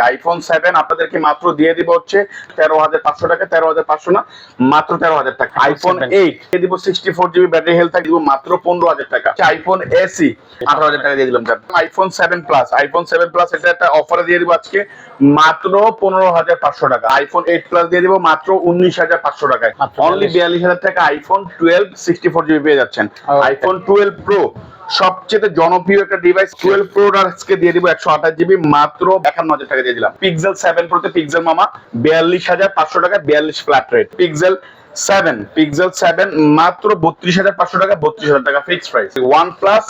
IPhone 7 আপনাদেরকে মাত্র দিয়ে দিব হচ্ছে 13,500 টাকা। 13,500 না, মাত্র 13,000 টাকা। আইফোন 8 দিয়ে দিব 64 জিবি ব্যাটারি হেলথ দিব মাত্র 15,000 টাকা। আইফোন এসি 18,000 টাকা দিয়ে দিলাম। আইফোন 7 প্লাস, আইফোন 7 প্লাস এটা একটা অফারে দিয়ে দিব আজকে মাত্র 15,500 টাকা। আইফোন 8 প্লাস দিয়ে দিব মাত্র 19,500 টাকায়। অনলি 42,000 টাকা আইফোন 12 64 জিবি পেয়ে যাচ্ছেন। আইফোন 12 প্রো সবচেয়ে জনপ্রিয় একটা ডিভাইস 12 প্রো আজকে দিয়ে দিব 128 জিবি মাত্র 51,000 টাকা দিয়ে দিলাম। পিক্সেল 7 প্রোতে পিক্সেল মামা 42,500 টাকা, 42 ফ্ল্যাট রেট। পিক্সেল 7 মাত্র 32,500 টাকা, 32,000 টাকা ফিক্সড প্রাইস। OnePlus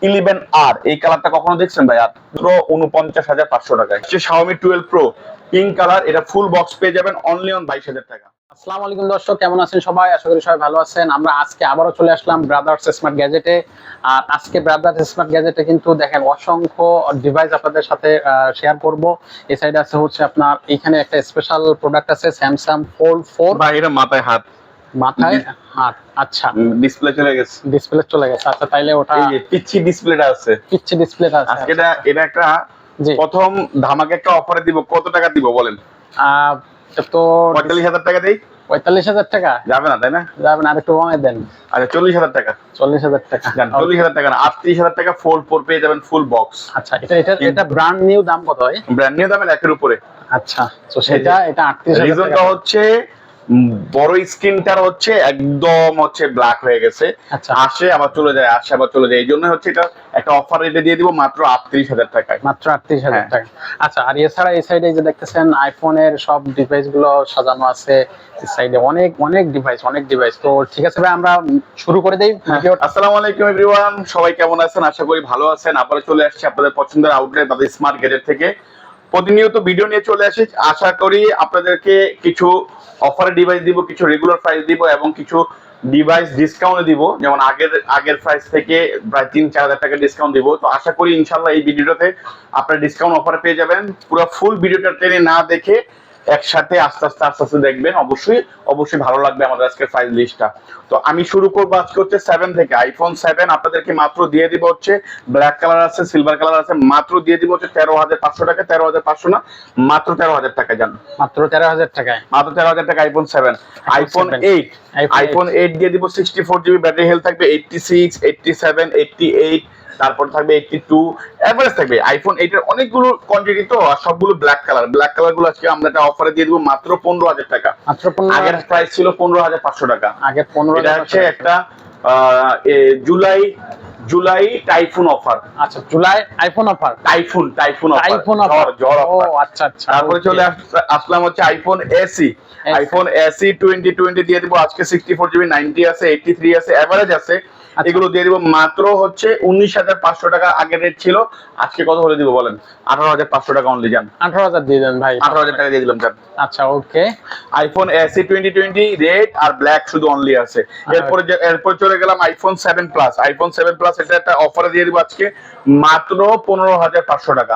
11R এই কালারটা কখনো দেখছেন ভাই? মাত্র 49,500 টাকায়। Xiaomi 12 Pro পিঙ্ক কালার, এটা ফুল বক্স পেয়ে যাবেন অনলি অন 22,000 টাকা। আসসালামু আলাইকুম দর্শক, কেমন আছেন সবাই? আশা করি সবাই ভালো আছেন। আমরা আজকে আবারও চলে আসলাম ব্রাদার্স স্মার্ট গ্যাজেটে। আর আজকে ব্রাদার্স স্মার্ট গ্যাজেটে কিন্তু দেখেন অসংখ্য ডিভাইস আপনাদের সাথে শেয়ার করব। এই সাইডে আছে হচ্ছে আপনার এখানে একটা স্পেশাল প্রোডাক্ট আছে স্যামসাং ফোল্ড 4। ভাই এটা মাথায় হাত আচ্ছা ডিসপ্লে চলে গেছে, আচ্ছা তাইলে ওটা এই যে পিচ্ছি ডিসপ্লেটা আছে, আজকে এটা একটা প্রথম ধামাকা একটা অফারে দিব। কত টাকা দিব বলেন? তো 45,000 টাকা দেই। 45,000 টাকা যাবে না তাই না? যাবেন, আর একটু কমাই দেন। আচ্ছা 40,000 টাকা। 40,000 টাকা 40,000 টাকা না, 38,000 টাকা ফোল্ড 4 পেয়ে যাবেন ফুল বক্স। আচ্ছা এটা ব্র্যান্ড নিউ দাম কত হয়? ব্র্যান্ড নিউ দামের একের উপরে। আচ্ছা তো সেটা এটা 38,000 টাকা। রিজনটা হচ্ছে বড় স্ক্রিনটার হচ্ছে একদম হচ্ছে ব্ল্যাক হয়ে গেছে, আসে আবার চলে যায়, আসে আবার চলে যায়। এই জন্য হচ্ছে এটা একটা অফার রেটে দিয়ে দিব মাত্র 38,000 টাকায়, মাত্র 38,000 টাকা। আচ্ছা আর এছাড়া এই সাইডে যে দেখতেছেন আইফোনের সব ডিভাইস গুলো সাজানো আছে। এই সাইডে অনেক ডিভাইস। তো ঠিক আছে ভাই, আমরা শুরু করে দেই ভিডিও। আসসালামু আলাইকুম এভরিওয়ান, সবাই কেমন আছেন? আশা করি ভালো আছেন। আপনারা চলে আসছি আপনাদের পছন্দের আউটলেট বাদে স্মার্ট গ্যাজেট থেকে। প্রতিনিয়ত ভিডিও নিয়ে চলে আসি। আশা করি আপনাদেরকে কিছু অফারের ডিভাইস দিব, কিছু রেগুলার প্রাইস দিব এবং কিছু ডিভাইস ডিসকাউন্ট দিব। যেমন আগের প্রাইস থেকে প্রায় 3-4 হাজার টাকা ডিসকাউন্ট দিব। তো আশা করি ইনশাল্লাহ এই ভিডিওতে আপনারা ডিসকাউন্ট অফারে পেয়ে যাবেন। পুরো ফুল ভিডিওটা টেনে না দেখে একসাথে আস্তে আস্তে দেখবেন, অবশ্যই ভালো লাগবে আমাদের আজকের প্রাইস লিস্টটা। তো আমি শুরু করবো আজকে হচ্ছে 7 থেকে। আইফোন 7 আপনাদেরকে মাত্র দিয়ে দিব হচ্ছে ব্ল্যাক কালার আছে, সিলভার কালার আছে, মাত্র দিয়ে দিব হচ্ছে 13,500 টাকা। 13,500 না, মাত্র 13,000 টাকা। যান মাত্র 13,000 টাকা আইফোন 7। আইফোন 8 দিয়ে দিব 64 জিবি ব্যাটারি হেলথ থাকবে, 86, 87, 88, তারপর থাকবে 82 এভারেজ থাকবে। আইফোন 8 এর অনেকগুলো কোয়ান্টিটি তো, আর সবগুলো ব্ল্যাক কালার গুলো আজকে আমরা একটা অফারে দিয়ে দিব মাত্র 15,000 টাকা। আগের প্রাইস ছিল 15,500 টাকা। আগে 15,000। এটা হচ্ছে একটা জুলাই টাইফুন অফার। আচ্ছা July iPhone offer, typhoon offer, ঝড় অফার। আচ্ছা তারপরে চলে আসলাম হচ্ছে আইফোন এসি 2020 দিয়ে দিব আজকে 64 জিবি, 90 আছে, 83 আছে, এভারেজ আছে। এগুলো দিয়ে দিব মাত্র হচ্ছে 19,500 টাকা। আগের রেট ছিল, আজকে কত হলে দিব বলেন? 18,500 টাকা অনলি। যান 18,000 দিয়ে দেন ভাই, 18,000 টাকা দিয়ে দিলাম। যান আচ্ছা ওকে। আইফোন এসি 2020 রেড আর ব্ল্যাক শুধু অনলি আছে। এরপরে চলে গেলাম আইফোন 7 প্লাস। আইফোন 7 প্লাস এটা একটা অফারে দিয়ে দিব আজকে মাত্র 15,500 টাকা,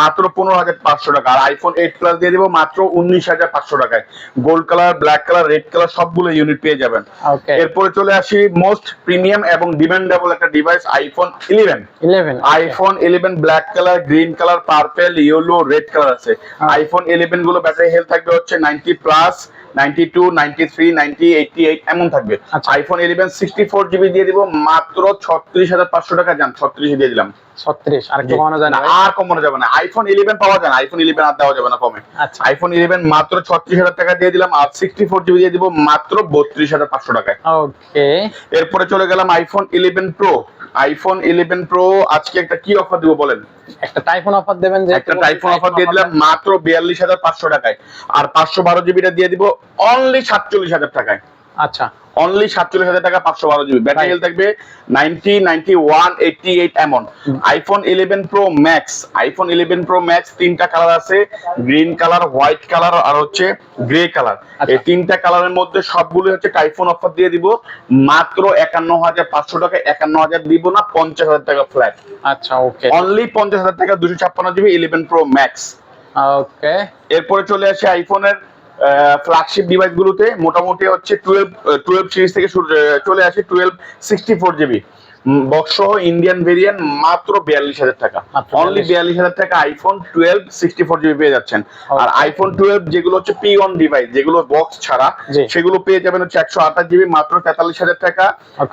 মাত্র 15,500 টাকা। আর আইফোন 8 প্লাস দিয়ে দিব মাত্র 19,500 টাকায়। Gold colour, black colour, red colour সবগুলো ইউনিট পেয়ে যাবেন। এরপরে চলে আসি মোস্ট প্রিমিয়াম এবং ডিমান্ডেবল একটা device iPhone 11। IPhone 11 black colour, green colour, purple, yellow, red colour আছে। আইফোন 11 গুলো ব্যাটারি হেলথ থাকবে হচ্ছে 90 প্লাস, 92, 93, 90, 88 এমন থাকবে। আইফোন 11 64 জিবি দিয়ে দিব মাত্র 36,500 টাকা। যান 36 দিয়ে দিলাম। 36 আর কি কমানো যায় না? আর কমানো যাবে না। আইফোন 11 পাওয়া যায় না, আইফোন 11 আর দেওয়া যাবে না কমে। আইফোন 11 মাত্র 36,000 টাকা দিয়ে দিলাম। আর 64 জিবি দিয়ে দিব মাত্র 32,500 টাকায়। ওকে। এরপরে চলে গেলাম আইফোন 11 প্রো। আইফোন 11 প্রো আজকে একটা কি অফার দিব বলেন? একটা টাইফুন অফার দেবেন, যে একটা টাইফুন অফার দিয়ে দিলাম মাত্র 42,500 টাকায়। আর 512 জিবিটা দিয়ে দিব অনলি 47,000 টাকায়। আচ্ছা অনলি 47,000 টাকা, 512 জিবি ব্যাটারি হেলথ থাকবে 90, 91, 88 এমন। IPhone 11 pro max, iPhone 11 pro max তিনটা কালার আছে, গ্রিন কালার, হোয়াইট কালার আর হচ্ছে গ্রে কালার। এই তিনটা কালারের মধ্যে সবগুলো হচ্ছে টাইফুন অফার দিয়ে দিব মাত্র 51,500 টাকা। 51,000 দিব না, 50,000 টাকা ফ্ল্যাট। আচ্ছা ওকে, অনলি 50,000 টাকা 256 জিবি 11 প্রো ম্যাক্স। ওকে। এরপরে চলে আসে আইফোনের ফ্ল্যাগশিপ ডিভাইস গুলোতে। মোটামুটি হচ্ছে 12 সিরিজ থেকে চলে আসে 12 64 জিবি বক্স সহ ইন্ডিয়ান ভেরিয়েন্ট মাত্র 42,000 টাকা, মাত্র অনলি 42,000 টাকা আইফোন 12 64 জিবি পেয়ে যাচ্ছেন। আর আইফোন 12 যেগুলো হচ্ছে পি অন ডিভাইস, যেগুলো বক্স ছাড়া, সেগুলো পেয়ে যাবেন হচ্ছে 128 জিবি মাত্র 43,000 টাকা,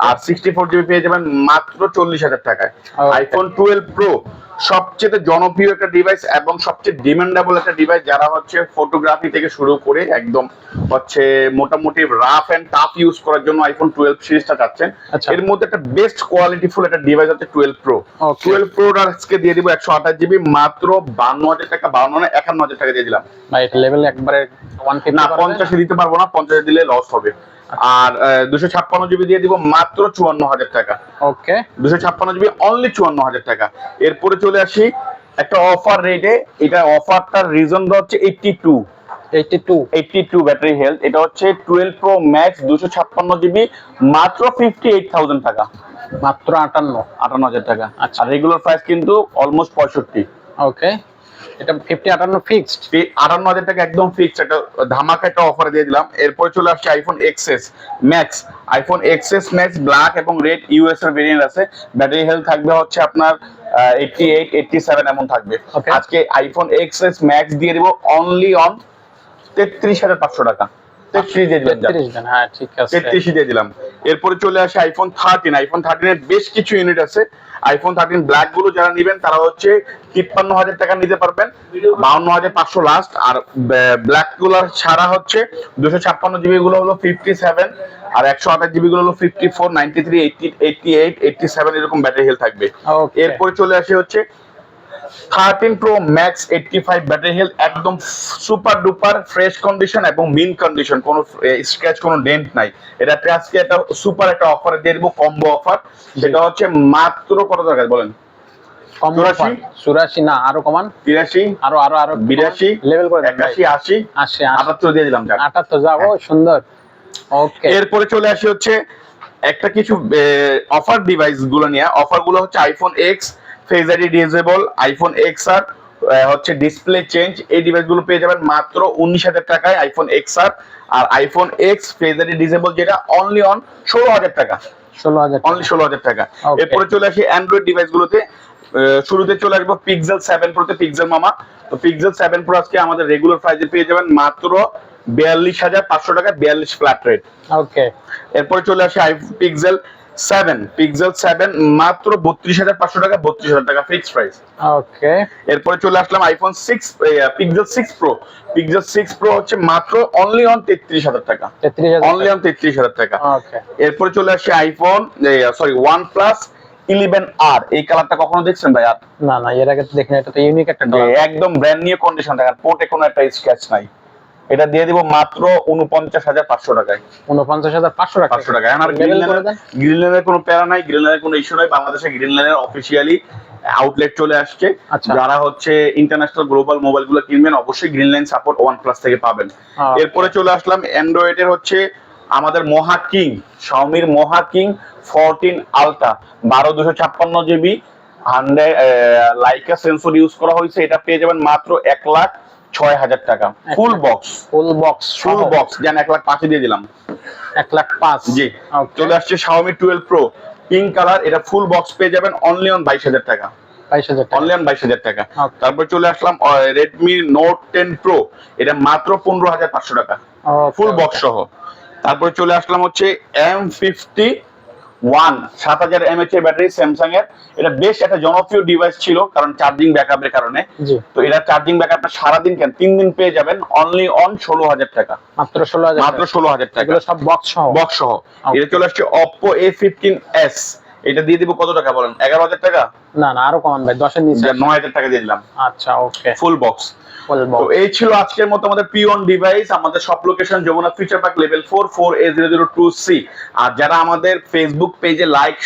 আর 64 জিবি পেয়ে যাবেন মাত্র 40,000 টাকায়। আইফোন 12 প্রো সবচেয়ে জনপ্রিয় একটা ডিভাইস এবং সবচেয়ে ডিমান্ডেবল একটা ডিভাইস, যারা হচ্ছে ফটোগ্রাফি থেকে শুরু করে একদম হচ্ছে মোটামুটি রাফ এন্ড টাফ ইউজ করার জন্য আইফোন 12 সিরিজটা চাচ্ছেন। এর মধ্যে একটা বেস্ট কোয়ালিটি ফুল একটা ডিভাইস হচ্ছে 12 প্রো। 12 প্রো আজকে দিয়ে দিব 128 জিবি মাত্র 52,000 টাকা, 52 না 51,000 টাকা দিয়ে দিলাম ভাই। এটা লেভেল একবারে 150 না, 50 দিতে পারবো না, 50 দিলে লস হবে। আর 256 জিবি দিয়ে দিব মাত্র 54,000 টাকা। ওকে, 256 জিবি অনলি 54,000 টাকা। এরপরে চলে আসি একটা অফার রেটে, এটা অফারটার রিজন হচ্ছে 82 ব্যাটারি হেলথ। এটা হচ্ছে 12 প্রো ম্যাক্স 256 জিবি মাত্র 58,000 টাকা, মাত্র 58,000 টাকা। আচ্ছা, আর রেগুলার প্রাইস কিন্তু অলমোস্ট 65। ওকে, এটা 58 ফিক্সড, 58,000 টাকা একদম ফিক্সড, একটা ধামাকা একটা অফার দিয়ে দিলাম। এরপরে চলে আসছে iPhone XS max. IPhone XS max black এবং রেড ইউএস এর ভেরিয়েন্ট আছে। ব্যাটারি হেলথ থাকবে হচ্ছে আপনার 88 87 এমন থাকবে। আজকে আইফোন এক্সএস ম্যাক্স দিয়ে দিব অনলি অন 33,500 টাকা। 33 দিয়ে দিলাম, 33 হ্যাঁ ঠিক আছে, 33 দিয়ে দিলাম। এরপরে চলে আসে আইফোন 13। আইফোন 13 এর বেশ কিছু ইউনিট আছে। আইফোন 13 ব্ল্যাক গুলো যারা নেবেন তারা হচ্ছে 53,000 টাকা নিতে পারবেন, 52,500 লাস্ট। আর ব্ল্যাক গুলো ছাড়া হচ্ছে 256 জিবি গুলো হলো 57, আর 128 জিবি গুলো হলো 54, 93, 80, 88, 87 এরকম ব্যাটারি হেলথ থাকবে। এরপরে চলে আসে হচ্ছে 13 প্রো ম্যাক্স 85 ব্যাটারি হেলথ, একদম সুপার ডুপার ফ্রেশ কন্ডিশন এবং মিন কন্ডিশন, কোনো স্ক্র্যাচ কোনো ডেন্ট নাই। এটাতে আজকে একটা সুপার একটা অফার দিয়ে দেবো, কম্বো অফার। সেটা হচ্ছে মাত্র কত টাকা বলেন? 84 না আরো কমান, 83, আরো 82, লেভেল করে 81, 80, 78 দিয়ে দিলাম। 78 যাবো, সুন্দর। ওকে, এরপরে চলে আসি হচ্ছে একটা কিছু অফার ডিভাইস গুলো নিয়ে। অফার গুলো হচ্ছে iPhone X face ID disable, iPhone X R হচ্ছে ডিসপ্লে চেঞ্জ। এই ডিভাইস গুলো পেয়ে যাবেন মাত্র 19,000 টাকায় আইফোন এক্স আর iPhone X face ID disable, যেটা অনলি অন 16,000 টাকা, 16,000 অনলি 16,000 টাকা। এরপরে চলে আসি অ্যান্ড্রয়েড ডিভাইস গুলোতে। শুরুতে চলে আসবো পিক্সেল 7 প্রোতে, পিক্সেল মামা। তো পিক্সেল 7 প্রো আজকে আমাদের রেগুলার প্রাইসে পেয়ে যাবেন মাত্র 42,500 টাকা, 42 ফ্ল্যাট রেট। ওকে, এরপরে চলে আসে পিক্সেল 7 মাত্র 32,500 টাকা, 32,000 টাকা ফিক্সড প্রাইস। ওকে, এরপরে চলে আসলাম iPhone 6 pixel 6 pro. Pixel 6 pro হচ্ছে মাত্র অনলি অন 33,000 টাকা, 33,000 অনলি অন 33,000 টাকা। ওকে, এরপরে চলে আসে আইফোন OnePlus 11R। এই কালারটা কখনো দেখছেন ভাই? আর না এর আগে তো দেখিনি, এটা তো ইউনিক একটা কালার, একদম ব্র্যান্ড নিউ কন্ডিশন, দেখেন পোর্টে কোনো একটা স্ক্র্যাচ নাই। এটা দিয়ে দিব মাত্র 49,500 টাকায়, 49,500 টাকা। 500 টাকা। আর গ্রিনল্যান্ডের কোনো প্যারা নাই, গ্রিনল্যান্ডের কোনো ইস্যু নাই। বাংলাদেশে গ্রিনল্যান্ডের অফিসিয়ালি আউটলেট চলে আসছে। যারা হচ্ছে ইন্টারন্যাশনাল গ্লোবাল মোবাইল গুলো কিনবেন অবশ্যই গ্রিনল্যান্ড সাপোর্ট OnePlus থেকে পাবেন। এরপরে চলে আসলাম অ্যান্ড্রয়েডের হচ্ছে আমাদের মহা কিং, শাওমির মহা king 14 ultra 12/256 GB 100 Laika sensor use করা হয়েছে। এটা পেয়ে যাবেন মাত্র 1,06,000 টাকা, ফুল বক্স জান 1,05,000 দিয়ে দিলাম, 1,05,000 জি। চলে আসছে Xiaomi 12 Pro পিঙ্ক কালার, এটা ফুল বক্স পেয়ে যাবেন অনলি অন 22,000 টাকা, 22,000 টাকা, অনলি অন 22,000 টাকা। তারপর চলে আসলাম Redmi Note 10 Pro, এটা মাত্র 15,500 টাকা, ফুল বক্স সহ। তারপরে চলে আসলাম হচ্ছে M51 7,000 mAh এর ব্যাটারি, স্যামসাং এর। এটা বেশ একটা জনপ্রিয় ডিভাইস ছিল কারণ চার্জিং ব্যাকআপের কারণে। তো এটা চার্জিং ব্যাকআপটা সারাদিন কেন 3 দিন পেয়ে যাবেন অনলি অন 16,000 টাকা, মাত্র 16,000, মাত্র 16,000 টাকা, এগুলো সব বক্স সহ। এটা চলে আসছে Oppo A15s, এটা দিয়ে দিব কত টাকা বলেন? 11,000 টাকা, না আরো কমান ভাই, 10 এর নিচে 9,000 টাকা দিয়ে দিলাম। আচ্ছা, ওকে, ফুল বক্স। তো এই ছিল আজকের মতো আমাদের পিওন ডিভাইস। আমাদের সব location Jamuna future park level 4 4A002C। আর যারা আমাদের ফেসবুক পেজে লাইক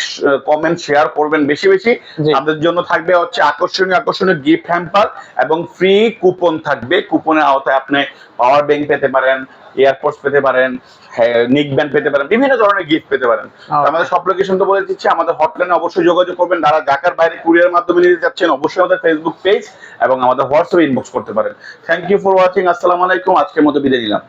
কমেন্ট শেয়ার করবেন বেশি বেশি, তাদের জন্য থাকবে হচ্ছে আকর্ষণীয় গিফট হ্যাম্পার এবং ফ্রি কুপন থাকবে। কুপনের আওতায় আপনি পাওয়ার ব্যাংক পেতে পারেন, এয়ারপোর্টস পেতে পারেন, নিক ব্যান্ড পেতে পারেন, বিভিন্ন ধরনের গিফট পেতে পারেন। আমাদের সব লোকেশন তো বলে দিচ্ছি, আমাদের হটলাইনে অবশ্যই যোগাযোগ করবেন। যারা ঢাকার বাইরে কুরিয়ার মাধ্যমে নিতে যাচ্ছেন অবশ্যই আমাদের ফেসবুক পেজ এবং আমাদের হোয়াটসঅ্যাপে ইনবক্স করতে পারেন। Thank you for watching. আসসালামু আলাইকুম। আজকের মতো বিদায় নিলাম।